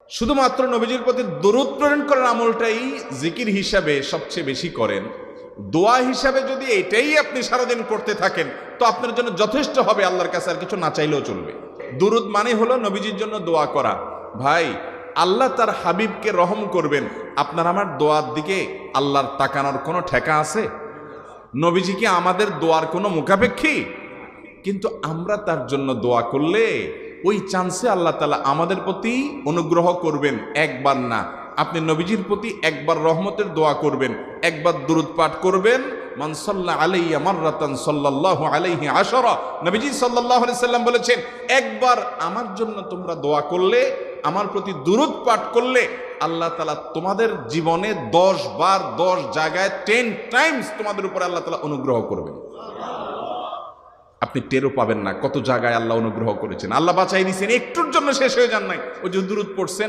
শুধুমাত্র নবীজির প্রতি দরুদ প্রেরণ করার আমলটাই জিকির হিসাবে সবচেয়ে বেশি করেন। দোয়া হিসাবে যদি এটাই আপনি সারাদিন করতে থাকেন তো আপনার জন্য যথেষ্ট হবে, আল্লাহর কাছে আর কিছু না চাইলেও চলবে। দুরুদ মানে হলো নবীজির জন্য দোয়া করা। ভাই, আল্লাহ তার হাবিবকে রহম করবেন, আপনার আমার দোয়ার দিকে আল্লাহর তাকানোর কোনো ঠেকা আছে? নবীজি কি আমাদের দোয়ার কোনো মুখাপেক্ষী? কিন্তু আমরা তার জন্য দোয়া করলে ওই চান্সে আল্লাহ তাআলা আমাদের প্রতি অনুগ্রহ করবেন। একবার না, আপনি নবীজির প্রতি একবার রহমতের দোয়া করবেন, একবার দুরূদ পাঠ করবেন, মান সাল্লা আলাইয়া মাররাতান সাল্লাল্লাহু আলাইহি আশারা। নবীজি সাল্লাল্লাহু আলাইহি সাল্লাম বলেছেন, একবার আমার জন্য তোমরা দোয়া করলে, আমার প্রতি দুরূদ পাঠ করলে, আল্লাহ তাআলা তোমাদের জীবনে 10 বার 10 জায়গায় 10 টাইমস তোমাদের উপর আল্লাহ তাআলা অনুগ্রহ করবেন। আপনি টেরও পাবেন না কত জায়গায় আল্লাহ অনুগ্রহ করেছেন, আল্লাহ বাঁচাই দিয়েছেন, একটুর জন্য শেষ হয়ে যান নাই। ওই যে দুরূদ পড়ছেন,